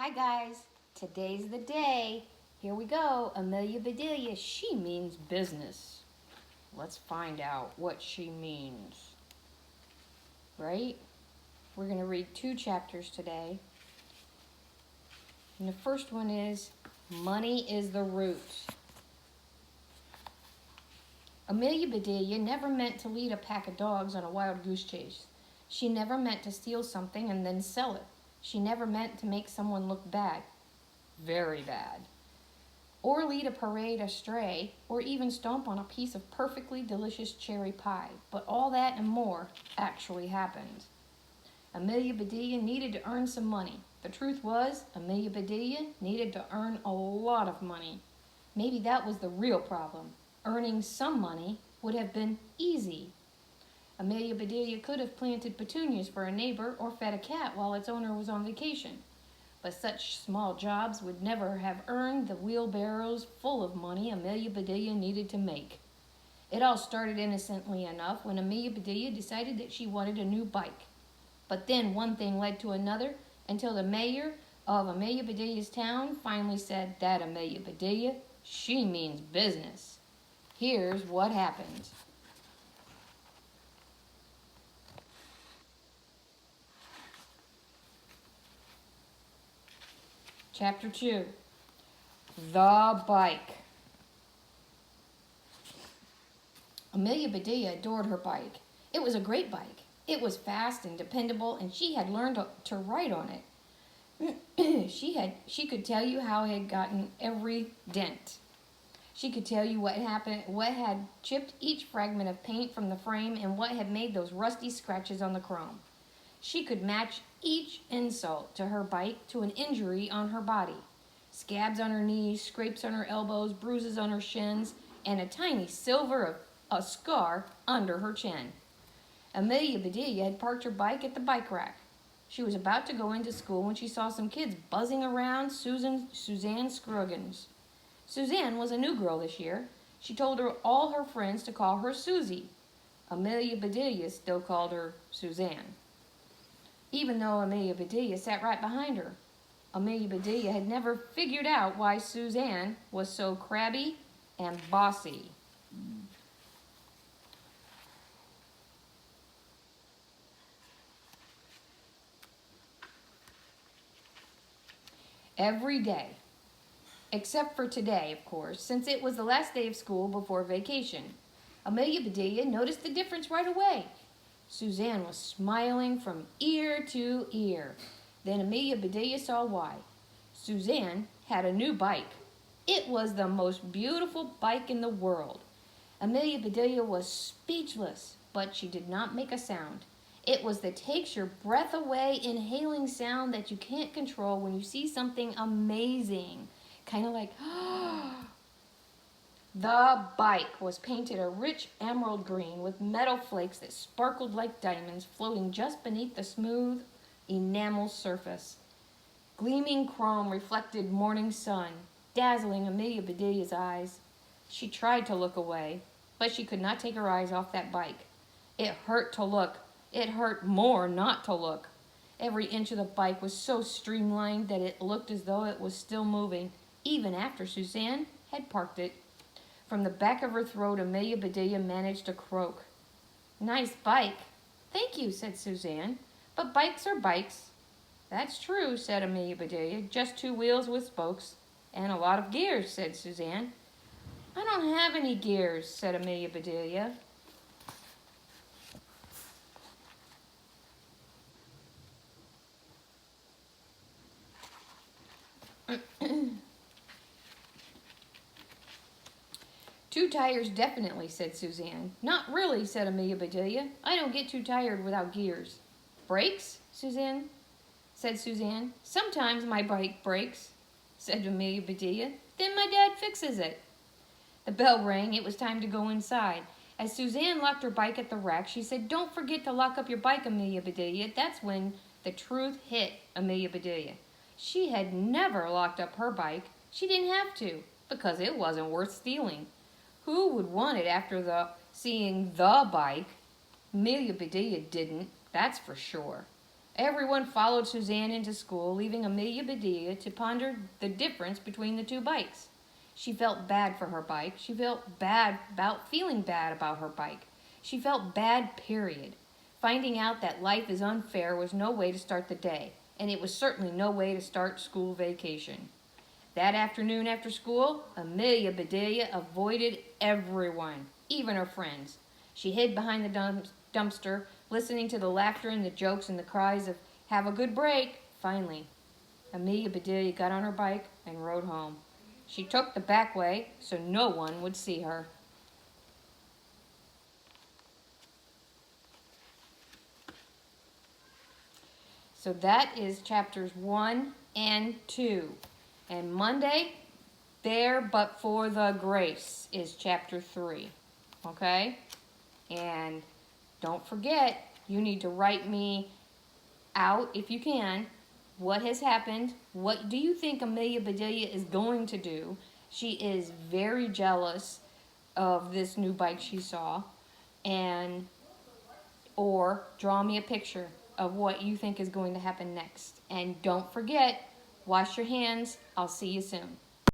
Hi guys, today's the day. Here we go. Amelia Bedelia, she means business. Let's find out what she means. Right? We're going to read 2 chapters today. And the first one is Money is the Root. Amelia Bedelia never meant to lead a pack of dogs on a wild goose chase. She never meant to steal something and then sell it. She never meant to make someone look bad, very bad, or lead a parade astray, or even stomp on a piece of perfectly delicious cherry pie. But all that and more actually happened. Amelia Bedelia needed to earn some money. The truth was, Amelia Bedelia needed to earn a lot of money. Maybe that was the real problem. Earning some money would have been easy. Amelia Bedelia could have planted petunias for a neighbor or fed a cat while its owner was on vacation. But such small jobs would never have earned the wheelbarrows full of money Amelia Bedelia needed to make. It all started innocently enough when Amelia Bedelia decided that she wanted a new bike. But then one thing led to another until the mayor of Amelia Bedelia's town finally said that Amelia Bedelia, she means business. Here's what happened. Chapter 2, The Bike. Amelia Bedelia adored her bike. It was a great bike. It was fast and dependable, and she had learned to ride on it. She could tell you how it had gotten every dent. She could tell you what happened, what had chipped each fragment of paint from the frame, and what had made those rusty scratches on the chrome. She could match each insult to her bike to an injury on her body. Scabs on her knees, scrapes on her elbows, bruises on her shins, and a tiny silver of a scar under her chin. Amelia Bedelia had parked her bike at the bike rack. She was about to go into school when she saw some kids buzzing around Suzanne Scroggins. Suzanne was a new girl this year. She told all her friends to call her Susie. Amelia Bedelia still called her Suzanne, even though Amelia Bedelia sat right behind her. Amelia Bedelia had never figured out why Suzanne was so crabby and bossy. Every day, except for today, of course, since it was the last day of school before vacation, Amelia Bedelia noticed the difference right away. Suzanne was smiling from ear to ear. Then Amelia Bedelia saw why. Suzanne had a new bike. It was the most beautiful bike in the world. Amelia Bedelia was speechless, but she did not make a sound. It was the takes your breath away inhaling sound that you can't control when you see something amazing. Kind of like, The bike was painted a rich emerald green with metal flakes that sparkled like diamonds floating just beneath the smooth enamel surface. Gleaming chrome reflected morning sun, dazzling Amelia Bedelia's eyes. She tried to look away, but she could not take her eyes off that bike. It hurt to look. It hurt more not to look. Every inch of the bike was so streamlined that it looked as though it was still moving, even after Suzanne had parked it. From the back of her throat, Amelia Bedelia managed to croak. "Nice bike." "Thank you," said Suzanne. "But bikes are bikes." "That's true," said Amelia Bedelia. "Just 2 wheels with spokes." "And a lot of gears," said Suzanne. "I don't have any gears," said Amelia Bedelia. "2 tires definitely," said Suzanne. "Not really," said Amelia Bedelia. "I don't get too tired without gears." "Brakes?" said Suzanne. "Sometimes my bike breaks," said Amelia Bedelia. "Then my dad fixes it." The bell rang. It was time to go inside. As Suzanne locked her bike at the rack, she said, "Don't forget to lock up your bike, Amelia Bedelia." That's when the truth hit Amelia Bedelia. She had never locked up her bike. She didn't have to, because it wasn't worth stealing. Who would want it after seeing the bike? Amelia Bedelia didn't, that's for sure. Everyone followed Suzanne into school, leaving Amelia Bedelia to ponder the difference between the two bikes. She felt bad for her bike. She felt bad about feeling bad about her bike. She felt bad, period. Finding out that life is unfair was no way to start the day, and it was certainly no way to start school vacation. That afternoon after school, Amelia Bedelia avoided everyone, even her friends. She hid behind the dumpster, listening to the laughter and the jokes and the cries of, "Have a good break." Finally, Amelia Bedelia got on her bike and rode home. She took the back way so no one would see her. So that is chapters 1 and 2. And Monday, There But For the Grace is chapter 3. Okay? And don't forget, you need to write me out, if you can, what has happened. What do you think Amelia Bedelia is going to do? She is very jealous of this new bike she saw. And or draw me a picture of what you think is going to happen next. And don't forget, wash your hands. I'll see you soon.